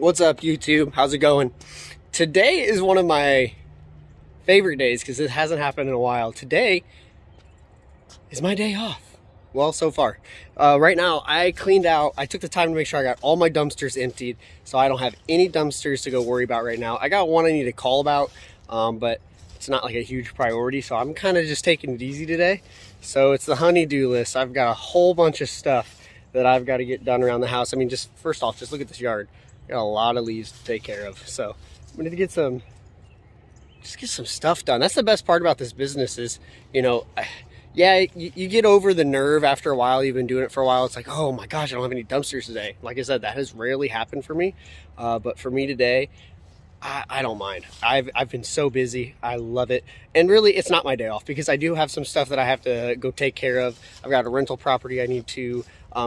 What's up, YouTube? How's it going? Today is one of my favorite days because it hasn't happened in a while. Today is my day off. Well, so far. Right now, I cleaned out. I took the time to make sure I got all my dumpsters emptied, so I don't have any dumpsters to go worry about right now. I got one I need to call about, but it's not like a huge priority, so I'm kind of just taking it easy today. So it's the honey-do list. I've got a whole bunch of stuff that I've got to get done around the house. I mean, just first off, just look at this yard. Got a lot of leaves to take care of, so I'm gonna get some stuff done. That's the best part about this business is, you know, yeah, you get over the nerve after a while. You've been doing it for a while. It's like, oh my gosh, I don't have any dumpsters today. Like I said, that has rarely happened for me, but for me today, I don't mind. I've been so busy. I love it. And really, it's not my day off because I do have some stuff that I have to go take care of. I've got a rental property I need to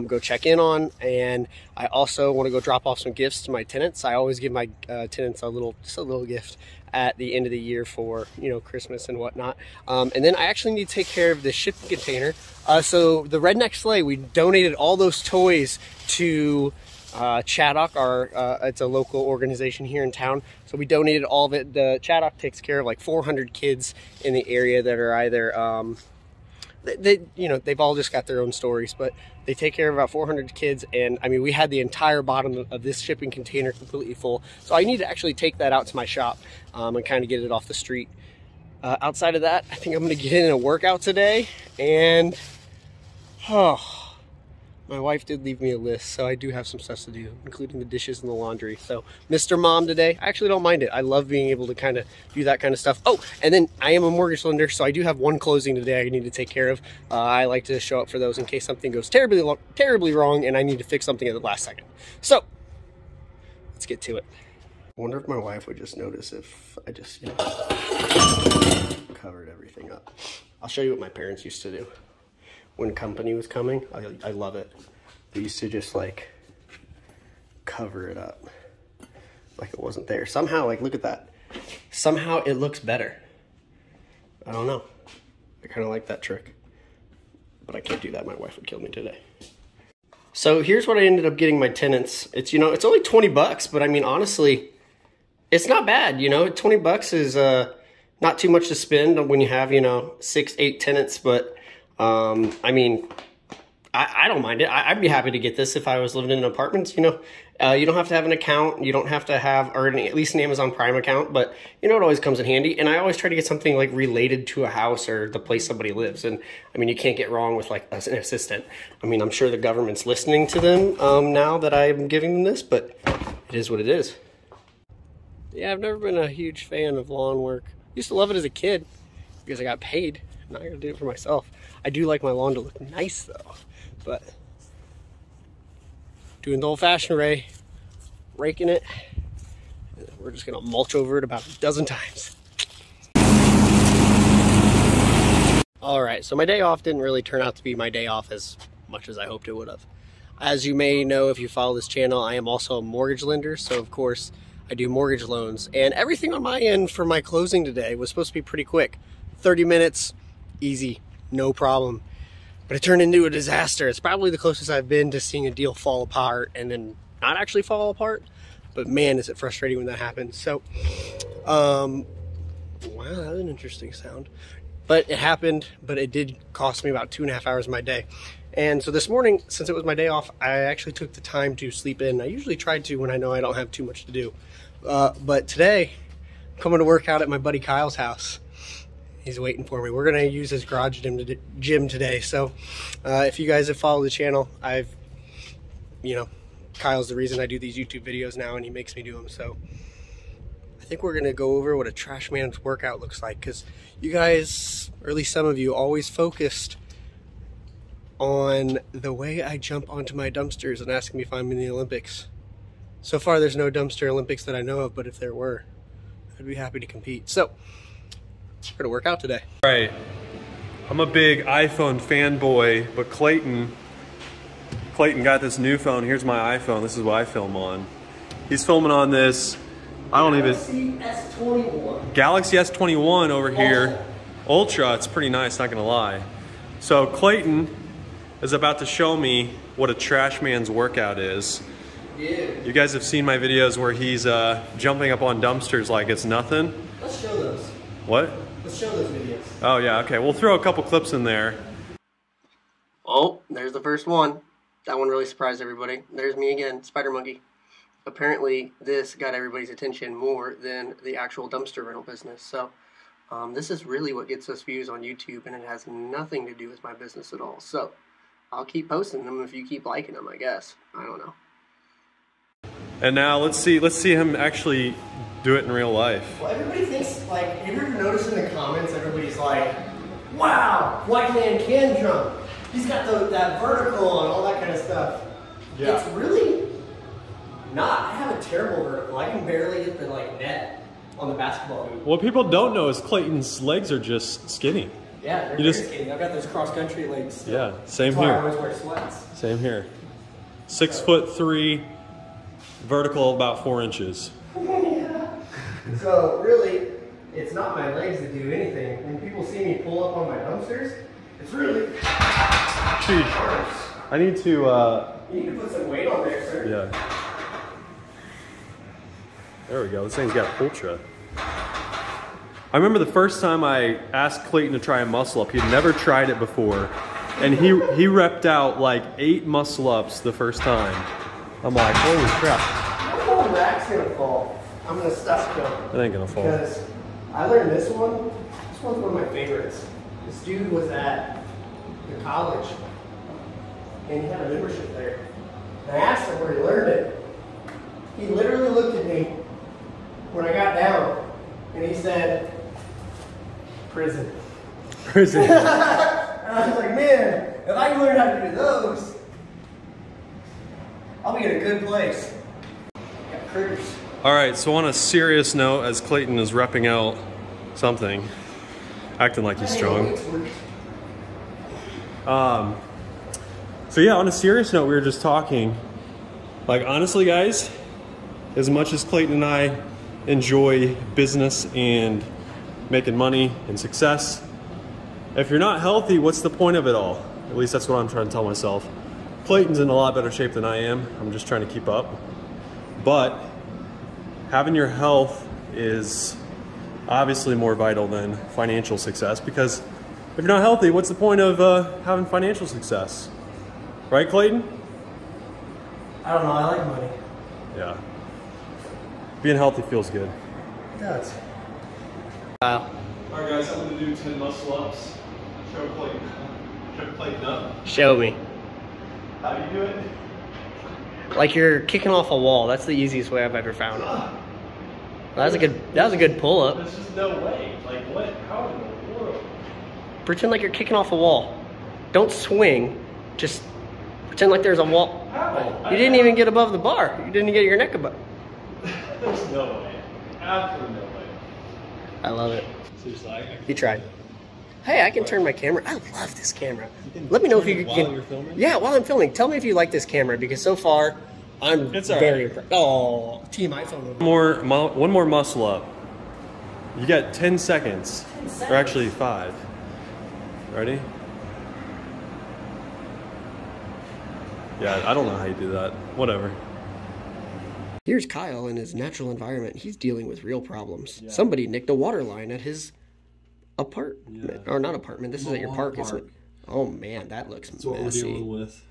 go check in on, and I also want to go drop off some gifts to my tenants. I always give my tenants just a little gift at the end of the year for, you know, Christmas and whatnot. And then I actually need to take care of the shipping container. So the Redneck Sleigh, we donated all those toys to Chaddock, it's a local organization here in town. So we donated all of it. The Chaddock takes care of like 400 kids in the area that are either, you know, they've all just got their own stories, but they take care of about 400 kids. And I mean, we had the entire bottom of this shipping container completely full. So I need to actually take that out to my shop and kind of get it off the street. Outside of that, I think I'm going to get in a workout today. And my wife did leave me a list, so I do have some stuff to do, including the dishes and the laundry. So, Mr. Mom today, I actually don't mind it. I love being able to kind of do that kind of stuff. Oh, and then I am a mortgage lender, so I do have one closing today I need to take care of. I like to show up for those in case something goes terribly wrong and I need to fix something at the last second. So, let's get to it. I wonder if my wife would just notice if I just, you know, covered everything up. I'll show you what my parents used to do. When company was coming, I love it. They used to just like cover it up like it wasn't there. Somehow, like, look at that. Somehow it looks better. I don't know. I kind of like that trick, but I can't do that. My wife would kill me today. So here's what I ended up getting my tenants. It's, you know, it's only 20 bucks, but I mean, honestly, it's not bad. You know, 20 bucks is not too much to spend when you have, you know, 6-8 tenants, but I mean, I don't mind it. I'd be happy to get this if I was living in an apartment. You know, you don't have to have an account. You don't have to have, or at least an Amazon Prime account, but you know, it always comes in handy. And I always try to get something like related to a house or the place somebody lives. And I mean, you can't get wrong with like an assistant. I mean, I'm sure the government's listening to them now that I'm giving them this, but it is what it is. Yeah, I've never been a huge fan of lawn work. Used to love it as a kid because I got paid. Now I gotta do it for myself. I do like my lawn to look nice though, but doing the old-fashioned way, raking it. We're just gonna mulch over it about a dozen times. All right, so my day off didn't really turn out to be my day off as much as I hoped it would have. As you may know, if you follow this channel, I am also a mortgage lender, so of course I do mortgage loans, and everything on my end for my closing today was supposed to be pretty quick. 30 minutes, easy, no problem. But it turned into a disaster. It's probably the closest I've been to seeing a deal fall apart and then not actually fall apart. But man, is it frustrating when that happens. So, wow, that was an interesting sound. But it happened, but it did cost me about 2.5 hours of my day. And so this morning, since it was my day off, I actually took the time to sleep in. I usually try to when I know I don't have too much to do. But today, I'm coming to work out at my buddy Kyle's house. He's waiting for me. We're gonna use his garage gym today. So if you guys have followed the channel, you know, Kyle's the reason I do these YouTube videos now, and he makes me do them. So I think we're gonna go over what a trash man's workout looks like, because you guys, or at least some of you, always focused on the way I jump onto my dumpsters and asking me if I'm in the Olympics. So far, there's no dumpster Olympics that I know of, but if there were, I'd be happy to compete. So we're gonna work out today. All right, I'm a big iPhone fanboy, but Clayton got this new phone. Here's my iPhone. This is what I film on. He's filming on this. I don't even. Galaxy S21 over here. Ultra. It's pretty nice, not gonna lie. So Clayton is about to show me what a trash man's workout is. Yeah. You guys have seen my videos where he's jumping up on dumpsters like it's nothing. Let's show those. What? Let's show those videos. Oh yeah, okay. We'll throw a couple clips in there. Oh, there's the first one. That one really surprised everybody. There's me again, Spider Monkey. Apparently, this got everybody's attention more than the actual dumpster rental business. So, this is really what gets us views on YouTube, and it has nothing to do with my business at all. So, I'll keep posting them if you keep liking them, I guess. I don't know. And now let's see him actually do it in real life. Well, everybody thinks, like, have you ever noticed in the comments, everybody's like, wow, white man can jump. He's got that vertical and all that kind of stuff. Yeah. It's really not. I have a terrible vertical. I can barely get the net on the basketball hoop. What people don't know is Clayton's legs are just skinny. Yeah, they're very skinny. I've got those cross-country legs still. Yeah, same That's here. why I always wear sweats. Same here. 6'3", vertical about 4 inches. Yeah. So really, it's not my legs that do anything. When people see me pull up on my dumpsters, it's really arms. I need to. You need to put some weight on there, sir. Yeah. There we go. This thing's got ultra. I remember the first time I asked Clayton to try a muscle up. He'd never tried it before, and he repped out like 8 muscle ups the first time. I'm like, holy crap! My whole rack's gonna fall. I'm gonna stop going. It ain't gonna fall. Because I learned this one. This one's one of my favorites. This dude was at the college, and he had a membership there. And I asked him where he learned it. He literally looked at me when I got down, and he said, prison. Prison. And I was like, man, if I can learn how to do those, I'll be in a good place. Got critters. All right, so on a serious note, as Clayton is repping out something, acting like he's strong. So yeah, on a serious note, we were just talking. Like, honestly, guys, as much as Clayton and I enjoy business and making money and success, if you're not healthy, what's the point of it all? At least that's what I'm trying to tell myself. Clayton's in a lot better shape than I am. I'm just trying to keep up. But having your health is obviously more vital than financial success, because if you're not healthy, what's the point of having financial success? Right, Clayton? I don't know, I like money. Yeah. Being healthy feels good. It does. Alright guys, I'm going to do 10 muscle ups. Show Clayton up. Show me. How do you do it? Like you're kicking off a wall. That's the easiest way I've ever found. That was a good pull up. There's just no way. Like what? How in the world? Pretend like you're kicking off a wall. Don't swing. Just pretend like there's a wall. How? You didn't even get above the bar. You didn't get your neck above. There's no way. Absolutely no way. I love it. Seriously, You tried. Hey, I can turn my camera. I love this camera. Let me know if you can. While you're filming? Yeah, while I'm filming. Tell me if you like this camera, because so far, I'm very right. impressed. Oh, Team iPhone. One more muscle up. You got 10 seconds. 10 seconds. Or actually 5. Ready? Yeah, I don't know how you do that. Whatever. Here's Kyle in his natural environment. He's dealing with real problems. Yeah. Somebody nicked a water line at his apartment. Yeah. Or not apartment. This is at your park, isn't it? Oh, man, that looks messy. That's what we're dealing with.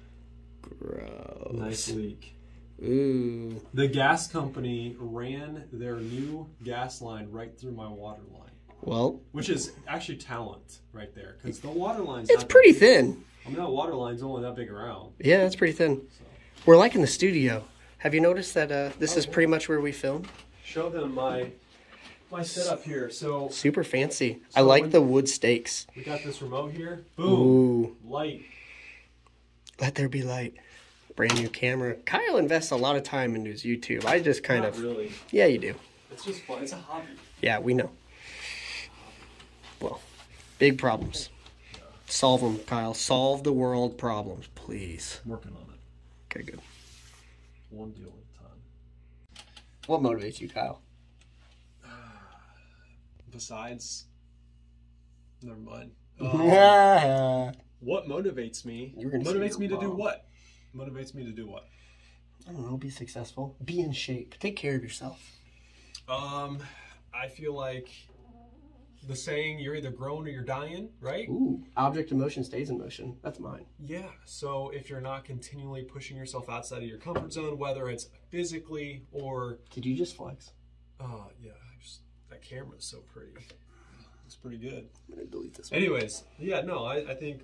Gross. Nice leak. Ooh. The gas company ran their new gas line right through my water line. Well. Which is actually talent right there. Because the water line's It's pretty thin. I mean, that water line's only that big around. Yeah, that's pretty thin. So. We're like in the studio. Have you noticed that this is pretty much where we film? Show them my setup here. So super fancy. So I like the wood stakes. We got this remote here. Boom. Ooh. Light. Let there be light. Brand new camera. Kyle invests a lot of time into his YouTube. I just kind of. Really. Yeah, you do. It's just fun. It's a hobby. Yeah, we know. Well, big problems. Yeah. Solve them, Kyle. Solve the world problems, please. I'm working on it. Okay, good. One deal at a time. What motivates you, Kyle? Besides, never mind. What motivates me? Motivates me to do what? Motivates me to do what? I don't know, be successful, be in shape, take care of yourself. I feel like the saying, you're either growing or you're dying, right? Ooh, object in motion stays in motion. That's mine. Yeah, so if you're not continually pushing yourself outside of your comfort zone, whether it's physically or... Did you just flex? Yeah, that camera is so pretty. It's pretty good. I'm gonna delete this one. Anyways, yeah, no, I think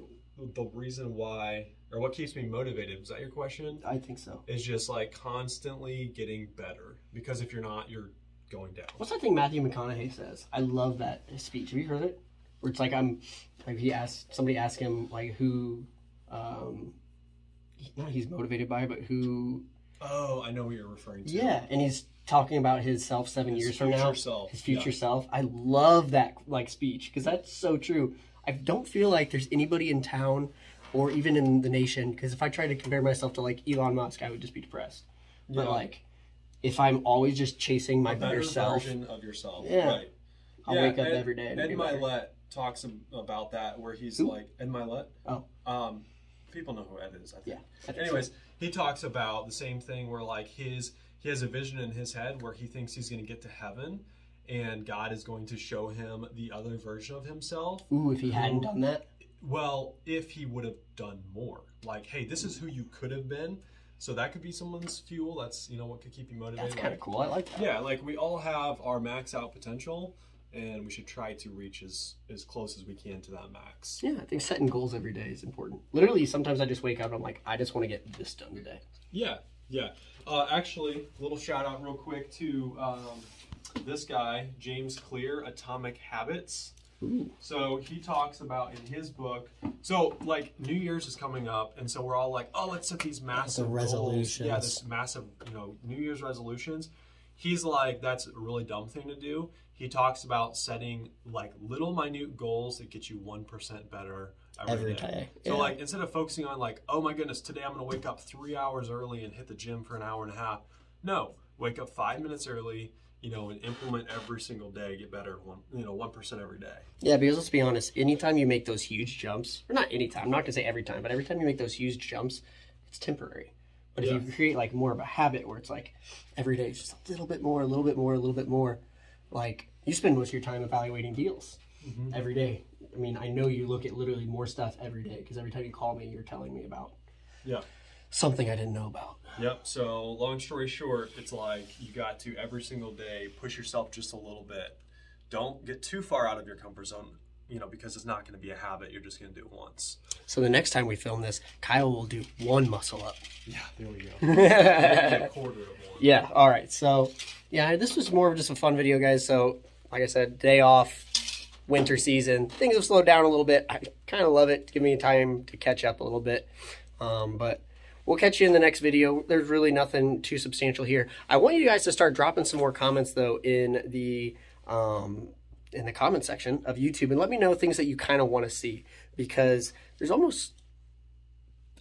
the reason why, or what keeps me motivated, was that your question? I think so. Is just like constantly getting better. Because if you're not, you're going down. What's that thing Matthew McConaughey says? I love that speech. Have you heard it? Where it's like somebody asked him like who, not he's motivated by, but who. Oh, I know what you're referring to. Yeah, and he's talking about his self 7 years from now. His future self. I love that speech because that's so true. I don't feel like there's anybody in town or even in the nation, because if I tried to compare myself to like Elon Musk, I would just be depressed. Yeah. But like, if I'm always just chasing my better self, version of yourself, yeah, right? I'll wake up every day. Ed Milet talks about that, where he's like, Ed Milet. Oh, people know who Ed is, I think. Yeah. Anyways, he talks about the same thing where like he has a vision in his head where he thinks he's going to get to heaven, and God is going to show him the other version of himself. Ooh, if he hadn't done that. Well, if he would have done more, like, hey, this is who you could have been. So that could be someone's fuel. That's, what could keep you motivated. That's kind of cool. I like that. Yeah, like we all have our max out potential, and we should try to reach as close as we can to that max. Yeah, I think setting goals every day is important. Literally, sometimes I just wake up and I'm like, I just want to get this done today. Yeah. Actually, a little shout out real quick to this guy, James Clear, Atomic Habits. Ooh. So he talks about in his book, so like New Year's is coming up, and so we're all like, oh, let's set these massive resolutions. Goals. Yeah, this massive, New Year's resolutions. He's like, that's a really dumb thing to do. He talks about setting like little minute goals that get you 1% better every day. So like, instead of focusing on like, oh my goodness, today I'm going to wake up 3 hours early and hit the gym for an hour and a half. No, wake up 5 minutes early, and implement every single day, get better 1% every day. Yeah, because let's be honest, anytime you make those huge jumps, or not anytime, I'm not gonna say every time, but every time you make those huge jumps, it's temporary. But if you create like more of a habit where it's like every day, it's just a little bit more, a little bit more, a little bit more, like you spend most of your time evaluating deals every day. I mean, I know you look at literally more stuff every day because every time you call me, you're telling me about something I didn't know about. Yep. So long story short, it's like you got to every single day push yourself just a little bit. Don't get too far out of your comfort zone, because it's not going to be a habit. You're just going to do it once. So the next time we film this, Kyle will do one muscle up. Yeah, there we go. A quarter of one. Yeah. All right. So yeah, this was more of just a fun video, guys. So like I said, day off, winter season, things have slowed down a little bit. I kind of love it. Give me time to catch up a little bit. But we'll catch you in the next video. There's really nothing too substantial here. I want you guys to start dropping some more comments though in the comment section of YouTube, and let me know things that you kind of want to see, because there's almost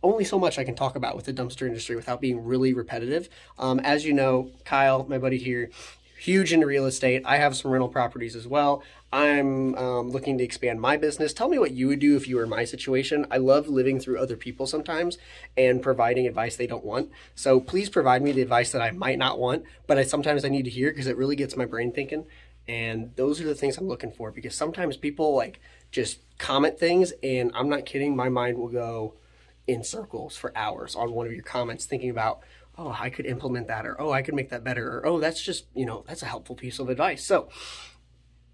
only so much I can talk about with the dumpster industry without being really repetitive. As you know, Kyle, my buddy here, huge into real estate. I have some rental properties as well. I'm looking to expand my business. Tell me what you would do if you were in my situation. I love living through other people sometimes and providing advice they don't want. So please provide me the advice that I might not want, but sometimes I need to hear because it really gets my brain thinking. And those are the things I'm looking for, because sometimes people like just comment things, and I'm not kidding, my mind will go in circles for hours on one of your comments thinking about, oh, I could implement that, or oh, I could make that better, or oh, that's just, that's a helpful piece of advice. So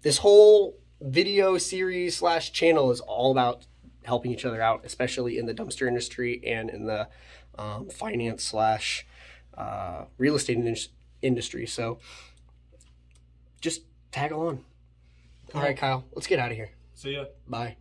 this whole video series / channel is all about helping each other out, especially in the dumpster industry and in the finance / real estate industry. So just tag along. All right, Kyle, let's get out of here. See ya. Bye.